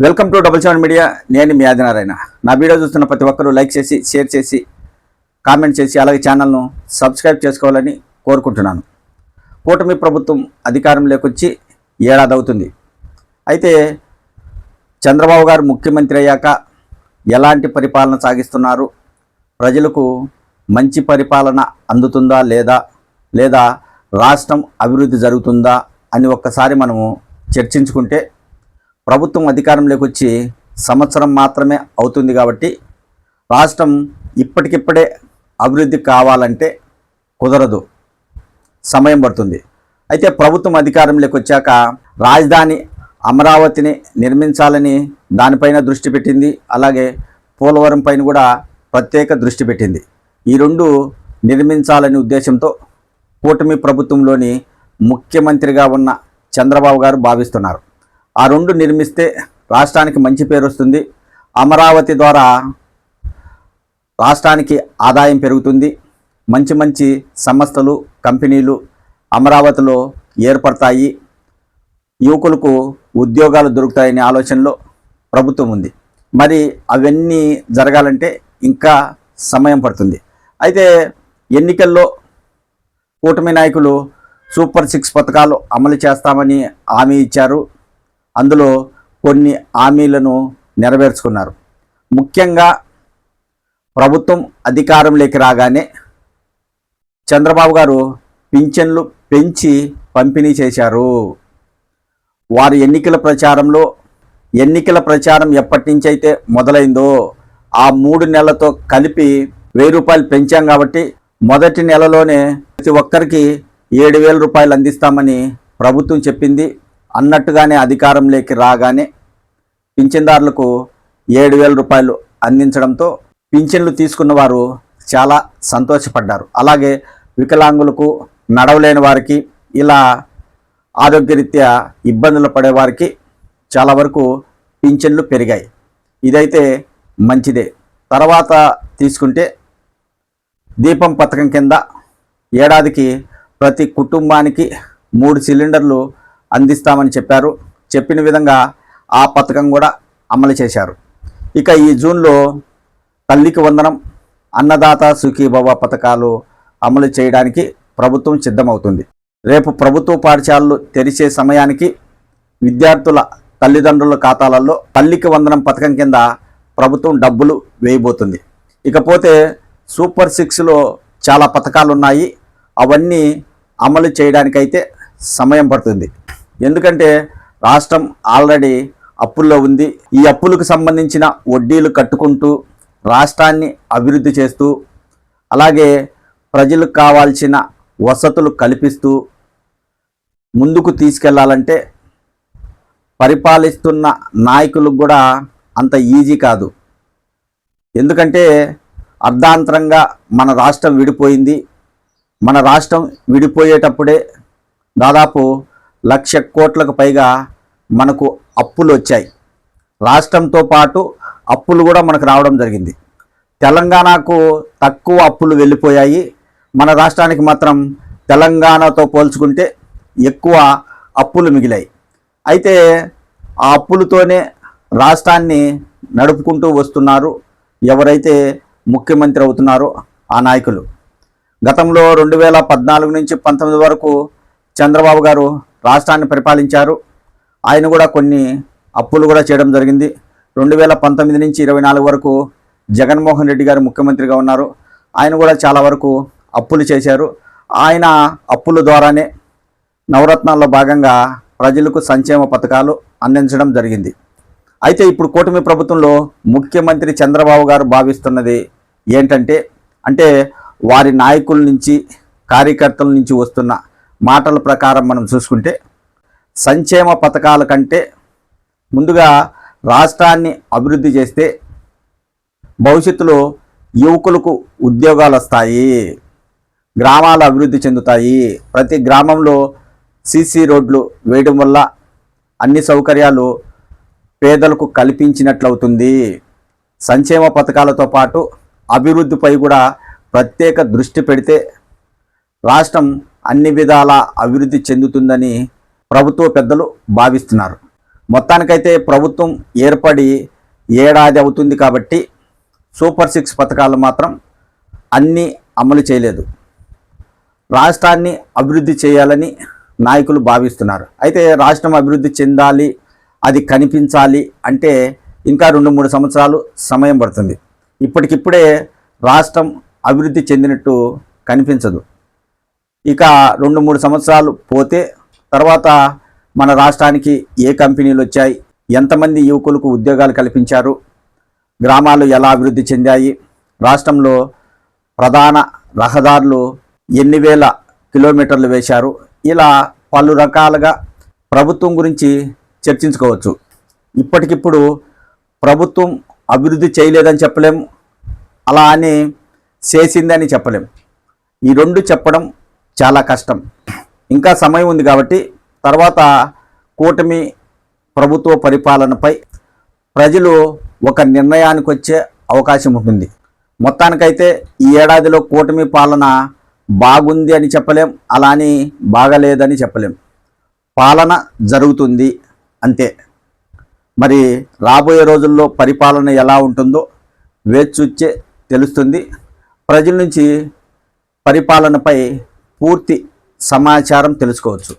Welcome to double seven media. నేను మీ ఆదినారాయణ. నా video చూస్తున్న ప్రతి ఒక్కరూ లైక్ చేసి, షేర్ చేసి, కామెంట్ చేసి, అలాగే ఛానల్ను సబ్స్క్రైబ్ చేసుకోవాలని కోరుకుంటున్నాను. కూటమి ప్రభుత్వం అధికారంలోకి వచ్చి ఏడాది అవుతుంది. అయితే చంద్రబాబు గారు ముఖ్యమంత్రి అయ్యాక ఎలాంటి పరిపాలన సాగిస్తున్నారు, ప్రజలకు మంచి పరిపాలన అందుతుందా లేదా రాష్ట్రం అభివృద్ధి జరుగుతుందా అని ఒక్కసారి మనము చర్చించుకుంటే, ప్రభుత్వం అధికారంలోకి వచ్చి సంవత్సరం మాత్రమే అవుతుంది కాబట్టి రాష్ట్రం ఇప్పటికిప్పుడే అభివృద్ధి కావాలంటే కుదరదు, సమయం పడుతుంది. అయితే ప్రభుత్వం అధికారంలోకి వచ్చాక రాజధాని అమరావతిని నిర్మించాలని దానిపైన దృష్టి పెట్టింది. అలాగే పోలవరం పైన కూడా ప్రత్యేక దృష్టి పెట్టింది. ఈ రెండు నిర్మించాలనే ఉద్దేశంతో కూటమి ప్రభుత్వంలోని ముఖ్యమంత్రిగా ఉన్న చంద్రబాబు గారు భావిస్తున్నారు. ఆ రెండు నిర్మిస్తే రాష్ట్రానికి మంచి పేరు వస్తుంది. అమరావతి ద్వారా రాష్ట్రానికి ఆదాయం పెరుగుతుంది. మంచి మంచి సంస్థలు, కంపెనీలు అమరావతిలో ఏర్పడతాయి. యువకులకు ఉద్యోగాలు దొరుకుతాయనే ఆలోచనలో ప్రభుత్వం ఉంది. మరి అవన్నీ జరగాలంటే ఇంకా సమయం పడుతుంది. అయితే ఎన్నికల్లో కూటమి నాయకులు సూపర్ 6 పథకాలు అమలు చేస్తామని హామీ ఇచ్చారు. అందులో కొన్ని హామీలను నెరవేర్చుకున్నారు. ముఖ్యంగా ప్రభుత్వం అధికారంలోకి రాగానే చంద్రబాబు గారు పింఛన్లు పెంచి పంపిణీ చేశారు. వారు ఎన్నికల ప్రచారం ఎప్పటి నుంచి అయితే మొదలైందో ఆ 3 నెలలతో కలిపి 1000 రూపాయలు పెంచాం కాబట్టి మొదటి నెలలోనే ప్రతి ఒక్కరికి 7,000 రూపాయలు అందిస్తామని ప్రభుత్వం చెప్పింది. అన్నట్టుగానే అధికారంలోకి రాగానే పింఛన్దారులకు 7,000 రూపాయలు అందించడంతో పింఛన్లు తీసుకున్న వారు చాలా సంతోషపడ్డారు. అలాగే వికలాంగులకు, నడవలేని వారికి, ఇలా ఆరోగ్యరీత్యా ఇబ్బందులు పడేవారికి చాలా వరకు పింఛన్లు పెరిగాయి. ఇదైతే మంచిదే. తర్వాత తీసుకుంటే దీపం పథకం కింద ఏడాదికి ప్రతి కుటుంబానికి 3 సిలిండర్లు అందిస్తామని చెప్పారు. చెప్పిన విధంగా ఆ పథకం కూడా అమలు చేశారు. ఇక ఈ జూన్లో తల్లికి వందనం, అన్నదాత సుఖీభవ పథకాలు అమలు చేయడానికి ప్రభుత్వం సిద్ధమవుతుంది. రేపు ప్రభుత్వ పాఠశాలలు తెరిచే సమయానికి విద్యార్థుల తల్లిదండ్రుల ఖాతాలలో తల్లికి వందనం పథకం కింద ప్రభుత్వం డబ్బులు వేయబోతుంది. ఇకపోతే సూపర్ 6లో చాలా పథకాలు ఉన్నాయి. అవన్నీ అమలు చేయడానికైతే సమయం పడుతుంది. ఎందుకంటే రాష్ట్రం ఆల్రెడీ అప్పుల్లో ఉంది. ఈ అప్పులకు సంబంధించిన వడ్డీలు కట్టుకుంటూ రాష్ట్రాన్ని అభివృద్ధి చేస్తూ, అలాగే ప్రజలకు కావాల్సిన వసతులు కల్పిస్తూ ముందుకు తీసుకెళ్లాలంటే పరిపాలిస్తున్న నాయకులకు కూడా అంత ఈజీ కాదు. ఎందుకంటే అర్ధాంతరంగా మన రాష్ట్రం విడిపోయింది. మన రాష్ట్రం విడిపోయేటప్పుడే దాదాపు 1,00,000 కోట్లకు పైగా మనకు అప్పులు వచ్చాయి. రాష్ట్రంతో పాటు అప్పులు కూడా మనకు రావడం జరిగింది. తెలంగాణకు తక్కువ అప్పులు వెళ్ళిపోయాయి. మన రాష్ట్రానికి మాత్రం తెలంగాణతో పోల్చుకుంటే ఎక్కువ అప్పులు మిగిలాయి. అయితే ఆ అప్పులతోనే రాష్ట్రాన్ని నడుపుకుంటూ వస్తున్నారు ఎవరైతే ముఖ్యమంత్రి అవుతున్నారో ఆ నాయకులు. గతంలో 2014 నుంచి 19 వరకు చంద్రబాబు గారు రాష్ట్రాన్ని పరిపాలించారు. ఆయన కూడా కొన్ని అప్పులు కూడా చేయడం జరిగింది. 2019 నుంచి 24 వరకు జగన్మోహన్ రెడ్డి గారు ముఖ్యమంత్రిగా ఉన్నారు. ఆయన కూడా చాలా వరకు అప్పులు చేశారు. ఆయన అప్పుల ద్వారానే నవరత్నాల్లో భాగంగా ప్రజలకు సంక్షేమ పథకాలు అందించడం జరిగింది. అయితే ఇప్పుడు కూటమి ప్రభుత్వంలో ముఖ్యమంత్రి చంద్రబాబు గారు భావిస్తున్నది ఏంటంటే, వారి నాయకుల నుంచి, కార్యకర్తల నుంచి వస్తున్న మాటల ప్రకారం మనం చూసుకుంటే, సంక్షేమ పథకాల కంటే ముందుగా రాష్ట్రాన్ని అభివృద్ధి చేస్తే భవిష్యత్తులో యువకులకు ఉద్యోగాలు వస్తాయి, గ్రామాలు అభివృద్ధి చెందుతాయి. ప్రతి గ్రామంలో సీసీ రోడ్లు వేయడం వల్ల అన్ని సౌకర్యాలు పేదలకు కల్పించినట్లవుతుంది. సంక్షేమ పథకాలతో పాటు అభివృద్ధిపై కూడా ప్రత్యేక దృష్టి పెడితే రాష్ట్రం అన్ని విధాల అభివృద్ధి చెందుతుందని ప్రభుత్వ పెద్దలు భావిస్తున్నారు. మొత్తానికైతే ప్రభుత్వం ఏర్పడి ఏడాది అవుతుంది కాబట్టి సూపర్ 6 పథకాలు మాత్రం అన్నీ అమలు చేయలేదు. రాష్ట్రాన్ని అభివృద్ధి చేయాలని నాయకులు భావిస్తున్నారు. అయితే రాష్ట్రం అభివృద్ధి చెందాలి, అది కనిపించాలి అంటే ఇంకా 2-3 సంవత్సరాలు సమయం పడుతుంది. ఇప్పటికిప్పుడే రాష్ట్రం అభివృద్ధి చెందినట్టు కనిపించదు. ఇక 2-3 సంవత్సరాలు పోతే తర్వాత మన రాష్ట్రానికి ఏ కంపెనీలు వచ్చాయి, ఎంతమంది యువకులకు ఉద్యోగాలు కల్పించారు, గ్రామాలు ఎలా అభివృద్ధి చెందాయి, రాష్ట్రంలో ప్రధాన రహదారులు ఎన్ని వేల కిలోమీటర్లు వేశారు, ఇలా పలు రకాలుగా ప్రభుత్వం గురించి చర్చించుకోవచ్చు. ఇప్పటికిప్పుడు ప్రభుత్వం అభివృద్ధి చేయలేదని చెప్పలేం, అలా అని చేసిందని చెప్పలేం. ఈ రెండు చెప్పడం చాలా కష్టం. ఇంకా సమయం ఉంది కాబట్టి తర్వాత కూటమి ప్రభుత్వ పరిపాలనపై ప్రజలు ఒక నిర్ణయానికి వచ్చే అవకాశం ఉంటుంది. మొత్తానికైతే ఈ ఏడాదిలో కూటమి పాలన బాగుంది అని చెప్పలేం, అలా అని బాగలేదని చెప్పలేం. పాలన జరుగుతుంది అంతే. మరి రాబోయే రోజుల్లో పరిపాలన ఎలా ఉంటుందో వేచి చూచే తెలుస్తుంది. ప్రజల నుంచి పరిపాలనపై పూర్తి సమాచారం తెలుసుకోవచ్చు.